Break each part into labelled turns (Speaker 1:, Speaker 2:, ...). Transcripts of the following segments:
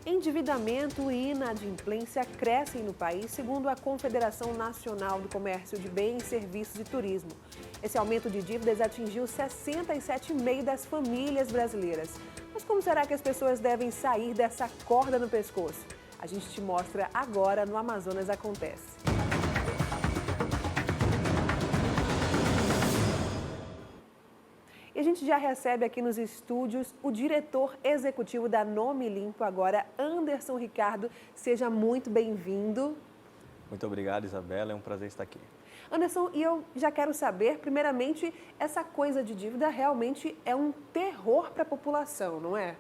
Speaker 1: Endividamento e inadimplência crescem no país, segundo a Confederação Nacional do Comércio de Bens, Serviços e Turismo. Esse aumento de dívidas atingiu 67,5% das famílias brasileiras. Mas como será que as pessoas devem sair dessa corda no pescoço? A gente te mostra agora no Amazonas Acontece. E a gente já recebe aqui nos estúdios o diretor executivo da Nome Limpo agora, Anderson Ricardo. Seja muito bem-vindo.
Speaker 2: Muito obrigado, Isabela. É um prazer estar aqui.
Speaker 1: Anderson, e eu já quero saber, primeiramente, essa coisa de dívida realmente é um terror para a população, não é?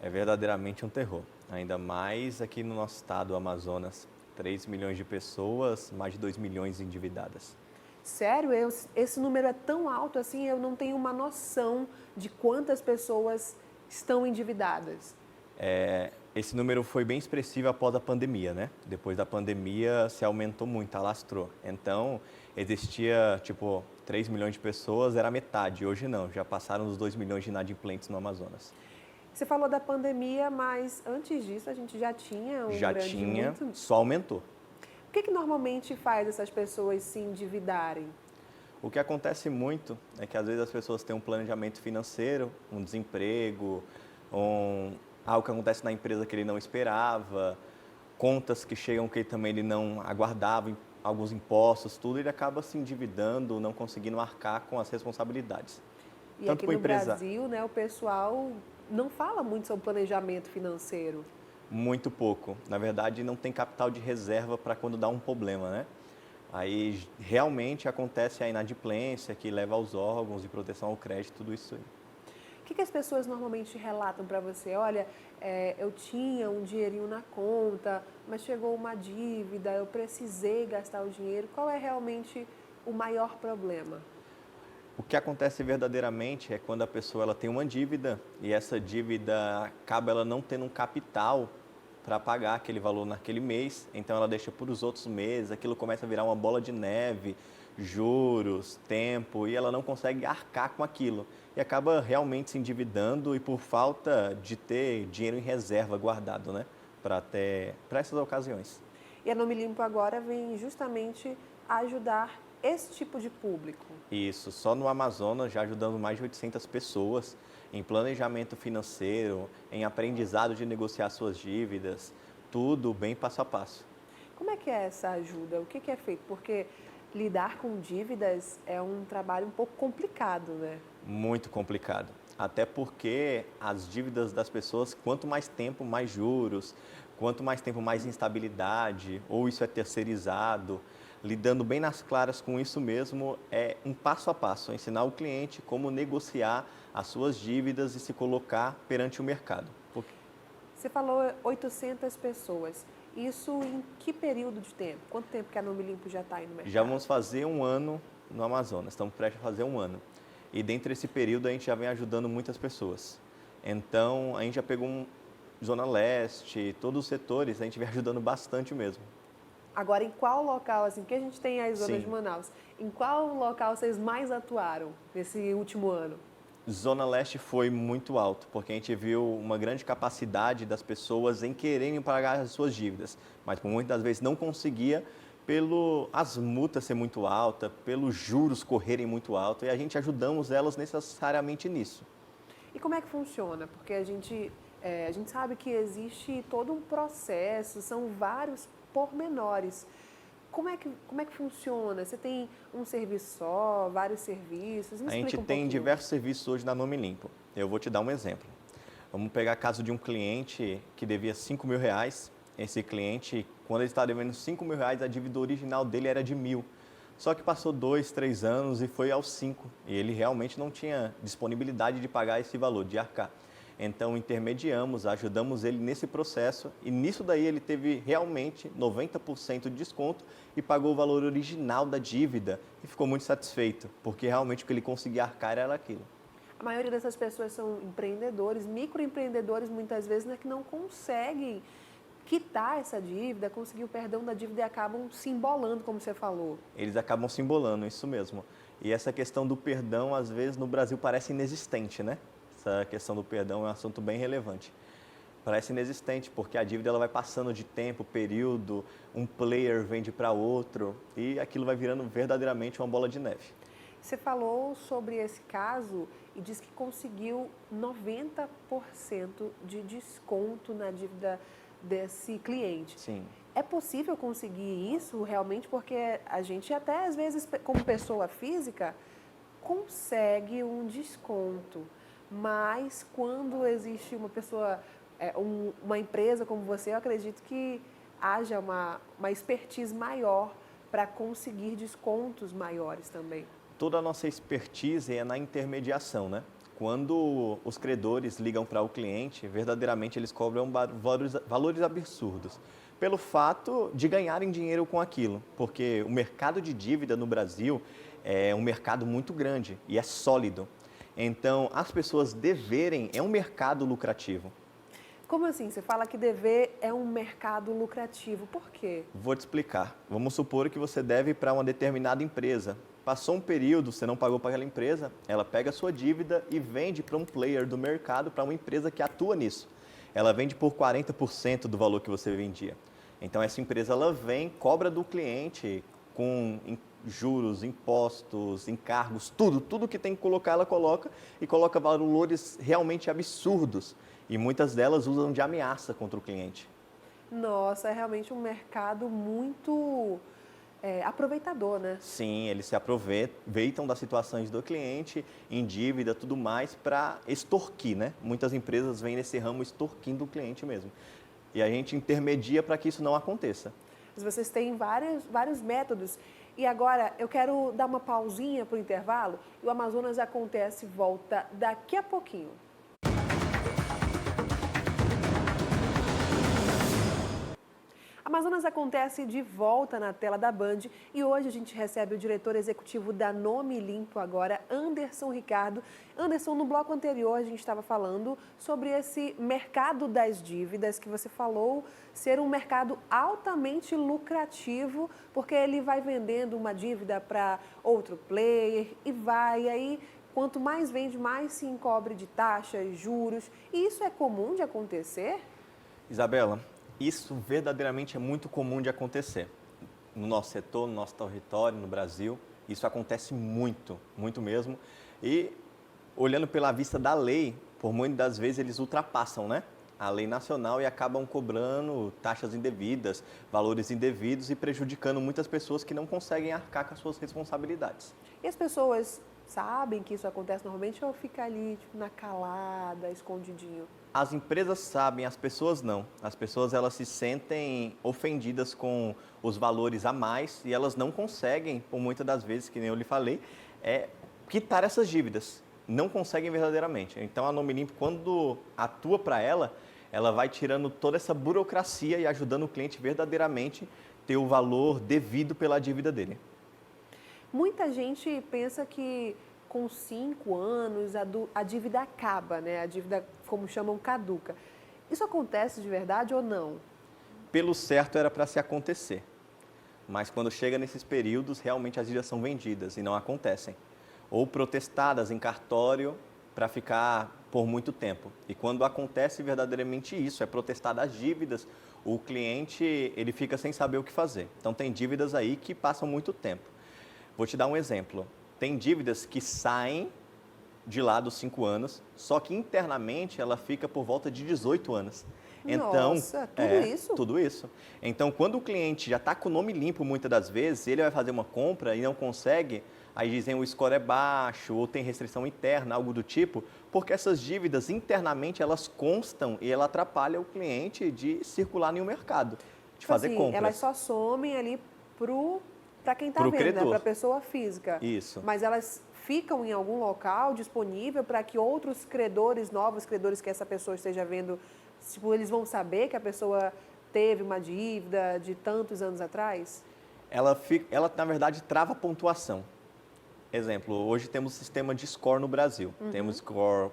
Speaker 2: É verdadeiramente um terror. Ainda mais aqui no nosso estado, o Amazonas. 3 milhões de pessoas, mais de 2 milhões endividadas.
Speaker 1: Sério, esse número é tão alto assim, eu não tenho uma noção de quantas pessoas estão endividadas.
Speaker 2: Esse número foi bem expressivo após a pandemia, né? Depois da pandemia se aumentou muito, alastrou. Então, existia, 3 milhões de pessoas, era metade. Hoje não, já passaram dos 2 milhões de inadimplentes no Amazonas.
Speaker 1: Você falou da pandemia, mas antes disso a gente já tinha um
Speaker 2: Já
Speaker 1: grande
Speaker 2: tinha,
Speaker 1: muito...
Speaker 2: só aumentou.
Speaker 1: O que normalmente faz essas pessoas se endividarem?
Speaker 2: O que acontece muito é que às vezes as pessoas têm um planejamento financeiro, um desemprego, algo que acontece na empresa que ele não esperava, contas que chegam que também ele não aguardava, alguns impostos, tudo, ele acaba se endividando, não conseguindo arcar com as responsabilidades.
Speaker 1: E aqui no Brasil, né, o pessoal não fala muito sobre planejamento financeiro.
Speaker 2: Muito pouco. Na verdade, não tem capital de reserva para quando dá um problema, né? Aí realmente acontece a inadimplência que leva aos órgãos de proteção ao crédito, tudo isso aí.
Speaker 1: O que as pessoas normalmente relatam para você? Olha, eu tinha um dinheirinho na conta, mas chegou uma dívida, eu precisei gastar o dinheiro. Qual é realmente o maior problema?
Speaker 2: O que acontece verdadeiramente é quando a pessoa ela tem uma dívida e essa dívida acaba ela não tendo um capital para pagar aquele valor naquele mês, então ela deixa por os outros meses, aquilo começa a virar uma bola de neve, juros, tempo, e ela não consegue arcar com aquilo. E acaba realmente se endividando e por falta de ter dinheiro em reserva guardado, né? Para essas ocasiões.
Speaker 1: E a Nome Limpo agora vem justamente ajudar esse tipo de público.
Speaker 2: Isso, só no Amazonas já ajudando mais de 800 pessoas em planejamento financeiro, em aprendizado de negociar suas dívidas, tudo bem passo a passo.
Speaker 1: Como é que é essa ajuda? O que é feito? Porque lidar com dívidas é um trabalho um pouco complicado, né?
Speaker 2: Muito complicado. Até porque as dívidas das pessoas, quanto mais tempo, mais juros, quanto mais tempo, mais instabilidade, ou isso é terceirizado. Lidando bem nas claras com isso mesmo, é um passo a passo, ensinar o cliente como negociar as suas dívidas e se colocar perante o mercado.
Speaker 1: Você falou 800 pessoas. Isso em que período de tempo? Quanto tempo que a Nome Limpo já está aí no mercado?
Speaker 2: Já vamos fazer um ano no Amazonas, estamos prestes a fazer um ano. E dentro desse período a gente já vem ajudando muitas pessoas. Então, a gente já pegou Zona Leste, todos os setores, a gente vem ajudando bastante mesmo.
Speaker 1: Agora, em qual local, assim, que a gente tem as zonas
Speaker 2: Sim.
Speaker 1: de Manaus, em qual local vocês mais atuaram nesse último ano?
Speaker 2: Zona Leste foi muito alto, porque a gente viu uma grande capacidade das pessoas em quererem pagar as suas dívidas, mas por muitas vezes não conseguia as multas ser muito altas, pelos juros correrem muito alto, e a gente ajudamos elas necessariamente nisso.
Speaker 1: E como é que funciona? Porque a gente sabe que existe todo um processo, são vários pormenores. Como é que funciona? Você tem um serviço só, vários serviços? Me
Speaker 2: A
Speaker 1: explica
Speaker 2: gente
Speaker 1: um
Speaker 2: tem
Speaker 1: pouquinho.
Speaker 2: diversos serviços hoje na Nome Limpo. Eu vou te dar um exemplo. Vamos pegar o caso de um cliente que devia 5 mil reais. Esse cliente, quando ele estava devendo 5 mil reais, a dívida original dele era de 1.000. Só que passou 2, 3 anos e foi aos 5. E ele realmente não tinha disponibilidade de pagar esse valor, de arcar. Então, intermediamos, ajudamos ele nesse processo e nisso daí ele teve realmente 90% de desconto e pagou o valor original da dívida e ficou muito satisfeito, porque realmente o que ele conseguia arcar era aquilo.
Speaker 1: A maioria dessas pessoas são empreendedores, microempreendedores muitas vezes, né, que não conseguem quitar essa dívida, conseguir o perdão da dívida e acabam se embolando, como você falou.
Speaker 2: Eles acabam se embolando, isso mesmo. E essa questão do perdão, às vezes, no Brasil parece inexistente, né? Essa questão do perdão é um assunto bem relevante. Parece inexistente, porque a dívida ela vai passando de tempo, período, um player vende para outro e aquilo vai virando verdadeiramente uma bola de neve.
Speaker 1: Você falou sobre esse caso e diz que conseguiu 90% de desconto na dívida desse cliente.
Speaker 2: Sim.
Speaker 1: É possível conseguir isso realmente? Porque a gente até às vezes, como pessoa física, consegue um desconto, mas quando existe uma pessoa, uma empresa como você, eu acredito que haja uma expertise maior para conseguir descontos maiores também.
Speaker 2: Toda a nossa expertise é na intermediação, né? Quando os credores ligam para o cliente, verdadeiramente eles cobram valores absurdos, pelo fato de ganharem dinheiro com aquilo, porque o mercado de dívida no Brasil é um mercado muito grande e é sólido. Então, as pessoas deverem é um mercado lucrativo.
Speaker 1: Como assim? Você fala que dever é um mercado lucrativo. Por quê?
Speaker 2: Vou te explicar. Vamos supor que você deve para uma determinada empresa. Passou um período, você não pagou para aquela empresa, ela pega a sua dívida e vende para um player do mercado, para uma empresa que atua nisso. Ela vende por 40% do valor que você vendia. Então, essa empresa ela vem, cobra do cliente com juros, impostos, encargos, tudo que tem que colocar, ela coloca e coloca valores realmente absurdos. E muitas delas usam de ameaça contra o cliente.
Speaker 1: Nossa, é realmente um mercado muito aproveitador, né?
Speaker 2: Sim, eles se aproveitam das situações do cliente, em dívida, tudo mais, para extorquir, né? Muitas empresas vêm nesse ramo extorquindo o cliente mesmo. E a gente intermedia para que isso não aconteça.
Speaker 1: Mas vocês têm vários métodos. E agora eu quero dar uma pausinha para o intervalo. E o Amazonas Acontece volta daqui a pouquinho. Amazonas Acontece de volta na tela da Band e hoje a gente recebe o diretor executivo da Nome Limpo agora, Anderson Ricardo. Anderson, no bloco anterior a gente estava falando sobre esse mercado das dívidas que você falou ser um mercado altamente lucrativo, porque ele vai vendendo uma dívida para outro player e aí quanto mais vende, mais se encobre de taxas, juros. E isso é comum de acontecer?
Speaker 2: Isabela, isso verdadeiramente é muito comum de acontecer. No nosso setor, no nosso território, no Brasil, isso acontece muito, muito mesmo. E olhando pela vista da lei, por muitas das vezes eles ultrapassam, né? A lei nacional e acabam cobrando taxas indevidas, valores indevidos e prejudicando muitas pessoas que não conseguem arcar com as suas responsabilidades.
Speaker 1: E as pessoas sabem que isso acontece normalmente ou fica ali tipo, na calada, escondidinho?
Speaker 2: As empresas sabem, as pessoas não. As pessoas elas se sentem ofendidas com os valores a mais e elas não conseguem, por muitas das vezes, que nem eu lhe falei, quitar essas dívidas. Não conseguem verdadeiramente. Então a Nome Limpo, quando atua para ela, ela vai tirando toda essa burocracia e ajudando o cliente verdadeiramente ter o valor devido pela dívida dele.
Speaker 1: Muita gente pensa que com 5 anos a dívida acaba, né? A dívida, como chamam, caduca. Isso acontece de verdade ou não?
Speaker 2: Pelo certo era para se acontecer, mas quando chega nesses períodos, realmente as dívidas são vendidas e não acontecem. Ou protestadas em cartório para ficar por muito tempo. E quando acontece verdadeiramente isso, é protestada as dívidas, o cliente ele fica sem saber o que fazer. Então tem dívidas aí que passam muito tempo. Vou te dar um exemplo. Tem dívidas que saem de lá dos 5 anos, só que internamente ela fica por volta de 18 anos. Então,
Speaker 1: nossa, tudo isso?
Speaker 2: Tudo isso. Então, quando o cliente já está com o nome limpo, muitas das vezes, ele vai fazer uma compra e não consegue, aí dizem o score é baixo ou tem restrição interna, algo do tipo, porque essas dívidas internamente elas constam e ela atrapalha o cliente de circular no mercado, de fazer
Speaker 1: assim,
Speaker 2: compras.
Speaker 1: Elas só somem ali para quem está
Speaker 2: Pro
Speaker 1: vendo, né?
Speaker 2: credor.
Speaker 1: Para a pessoa física.
Speaker 2: Isso.
Speaker 1: Mas elas ficam em algum local disponível para que outros credores, novos credores que essa pessoa esteja vendo, tipo, eles vão saber que a pessoa teve uma dívida de tantos anos atrás?
Speaker 2: Ela, na verdade, trava a pontuação. Exemplo, hoje temos sistema de score no Brasil. Temos score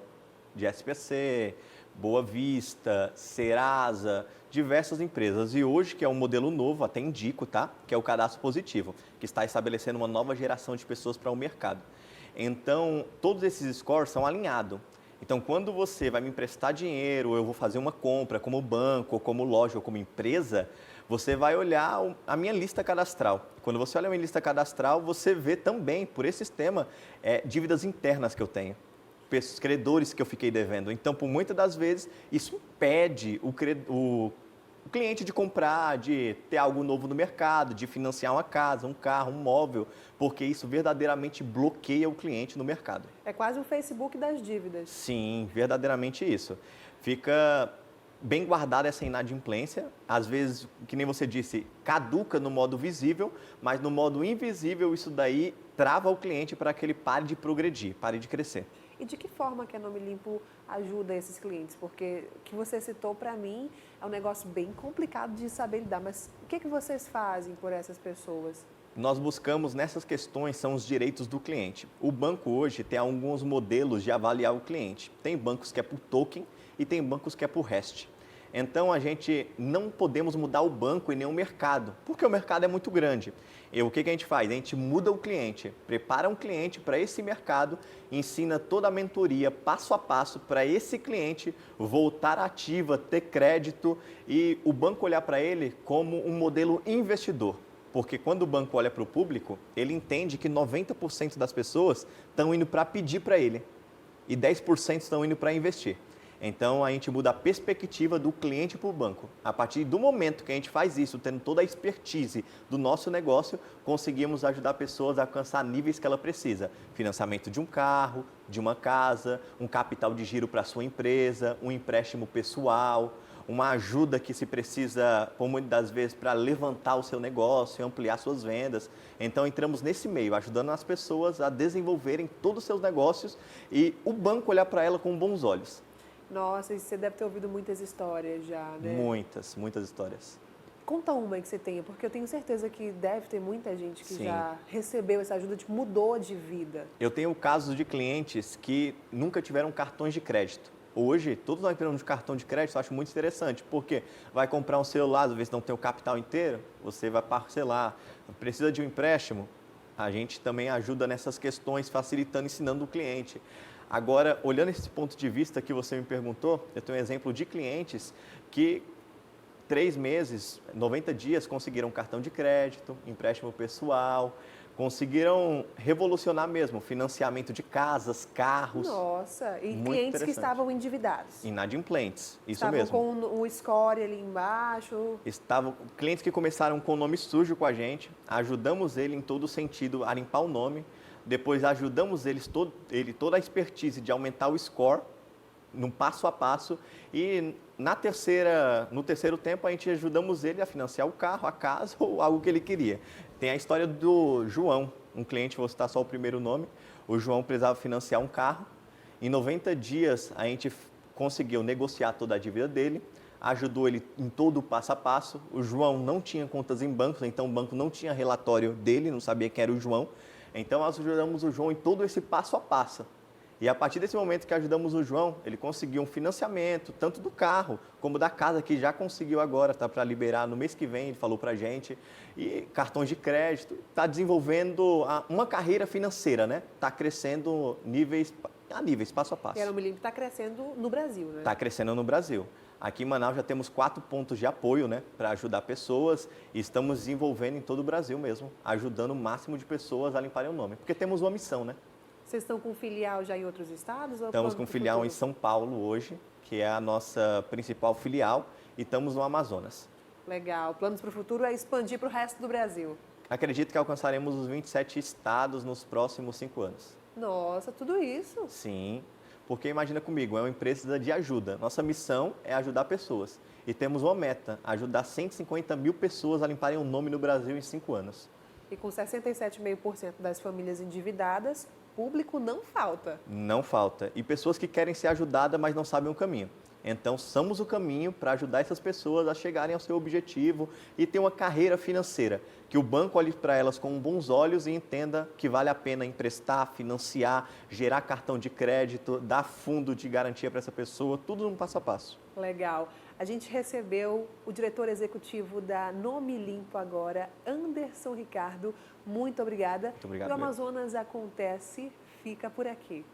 Speaker 2: de SPC, Boa Vista, Serasa, diversas empresas. E hoje, que é um modelo novo, até indico, tá? Que é o cadastro positivo, que está estabelecendo uma nova geração de pessoas para o mercado. Então, todos esses scores são alinhados. Então, quando você vai me emprestar dinheiro, ou eu vou fazer uma compra como banco, ou como loja, ou como empresa, você vai olhar a minha lista cadastral. Quando você olha a minha lista cadastral, você vê também, por esse sistema, dívidas internas que eu tenho, credores que eu fiquei devendo. Então, por muitas das vezes, isso impede o cliente de comprar, de ter algo novo no mercado, de financiar uma casa, um carro, um móvel, porque isso verdadeiramente bloqueia o cliente no mercado.
Speaker 1: É quase o Facebook das dívidas.
Speaker 2: Sim, verdadeiramente isso. Fica bem guardada essa inadimplência, às vezes, que nem você disse, caduca no modo visível, mas no modo invisível isso daí trava o cliente para que ele pare de progredir, pare de crescer.
Speaker 1: E de que forma que a Nome Limpo ajuda esses clientes? Porque o que você citou para mim é um negócio bem complicado de saber lidar, mas o que vocês fazem por essas pessoas?
Speaker 2: Nós buscamos nessas questões são os direitos do cliente. O banco hoje tem alguns modelos de avaliar o cliente. Tem bancos que é por token e tem bancos que é por REST. Então a gente não podemos mudar o banco e nem o mercado, porque o mercado é muito grande. E o que a gente faz? A gente muda o cliente, prepara um cliente para esse mercado, ensina toda a mentoria passo a passo para esse cliente voltar ativa, ter crédito e o banco olhar para ele como um modelo investidor. Porque quando o banco olha para o público, ele entende que 90% das pessoas estão indo para pedir para ele e 10% estão indo para investir. Então, a gente muda a perspectiva do cliente para o banco. A partir do momento que a gente faz isso, tendo toda a expertise do nosso negócio, conseguimos ajudar pessoas a alcançar níveis que ela precisa. Financiamento de um carro, de uma casa, um capital de giro para a sua empresa, um empréstimo pessoal, uma ajuda que se precisa, por muitas das vezes, para levantar o seu negócio, ampliar suas vendas. Então, entramos nesse meio, ajudando as pessoas a desenvolverem todos os seus negócios e o banco olhar para ela com bons olhos.
Speaker 1: Nossa, e você deve ter ouvido muitas histórias já, né?
Speaker 2: Muitas, muitas histórias.
Speaker 1: Conta uma que você tenha, porque eu tenho certeza que deve ter muita gente que
Speaker 2: Sim.
Speaker 1: já recebeu essa ajuda, tipo, mudou de vida.
Speaker 2: Eu tenho casos de clientes que nunca tiveram cartões de crédito. Hoje, todos nós temos cartão de crédito, eu acho muito interessante, porque vai comprar um celular, às vezes não tem o capital inteiro, você vai parcelar, precisa de um empréstimo, a gente também ajuda nessas questões, facilitando, ensinando o cliente. Agora, olhando esse ponto de vista que você me perguntou, eu tenho um exemplo de clientes que 3 meses, 90 dias, conseguiram um cartão de crédito, empréstimo pessoal, conseguiram revolucionar mesmo, financiamento de casas, carros.
Speaker 1: Nossa, e
Speaker 2: Muito
Speaker 1: clientes que
Speaker 2: interessante.
Speaker 1: estavam endividados.
Speaker 2: Inadimplentes, isso
Speaker 1: Estavam
Speaker 2: mesmo.
Speaker 1: com o score ali embaixo.
Speaker 2: Estavam clientes que começaram com o nome sujo com a gente, ajudamos ele em todo sentido a limpar o nome, depois ajudamos toda a expertise de aumentar o score, num passo a passo, e no terceiro tempo a gente ajudamos ele a financiar o carro, a casa ou algo que ele queria. Tem a história do João, um cliente, vou citar só o primeiro nome, o João precisava financiar um carro, em 90 dias a gente conseguiu negociar toda a dívida dele, ajudou ele em todo o passo a passo, o João não tinha contas em bancos, então o banco não tinha relatório dele, não sabia quem era o João, então nós ajudamos o João em todo esse passo a passo. E a partir desse momento que ajudamos o João, ele conseguiu um financiamento, tanto do carro como da casa, que já conseguiu agora, está para liberar no mês que vem, ele falou para a gente, e cartões de crédito, está desenvolvendo uma carreira financeira, né? Está crescendo níveis, passo a passo.
Speaker 1: E a Nome Limpo está crescendo no Brasil, né?
Speaker 2: Está crescendo no Brasil. Aqui em Manaus já temos 4 pontos de apoio, né, para ajudar pessoas e estamos desenvolvendo em todo o Brasil mesmo, ajudando o máximo de pessoas a limparem o nome, porque temos uma missão, né?
Speaker 1: Vocês estão com filial já em outros estados? Ou
Speaker 2: Estamos com
Speaker 1: plano pro
Speaker 2: filial em
Speaker 1: futuro?
Speaker 2: São Paulo hoje, que é a nossa principal filial, e estamos no Amazonas.
Speaker 1: Legal. Planos para o futuro é expandir para o resto do Brasil.
Speaker 2: Acredito que alcançaremos os 27 estados nos próximos 5 anos.
Speaker 1: Nossa, tudo isso?
Speaker 2: Sim, porque imagina comigo, é uma empresa de ajuda. Nossa missão é ajudar pessoas. E temos uma meta, ajudar 150 mil pessoas a limparem o nome no Brasil em 5 anos.
Speaker 1: E com 67,5% das famílias endividadas, público não falta.
Speaker 2: Não falta. E pessoas que querem ser ajudadas, mas não sabem o caminho. Então, somos o caminho para ajudar essas pessoas a chegarem ao seu objetivo e ter uma carreira financeira. Que o banco olhe para elas com bons olhos e entenda que vale a pena emprestar, financiar, gerar cartão de crédito, dar fundo de garantia para essa pessoa, tudo num passo a passo.
Speaker 1: Legal. A gente recebeu o diretor executivo da Nome Limpo agora, Anderson Ricardo. Muito obrigada.
Speaker 2: Muito obrigado.
Speaker 1: E o Amazonas Acontece fica por aqui.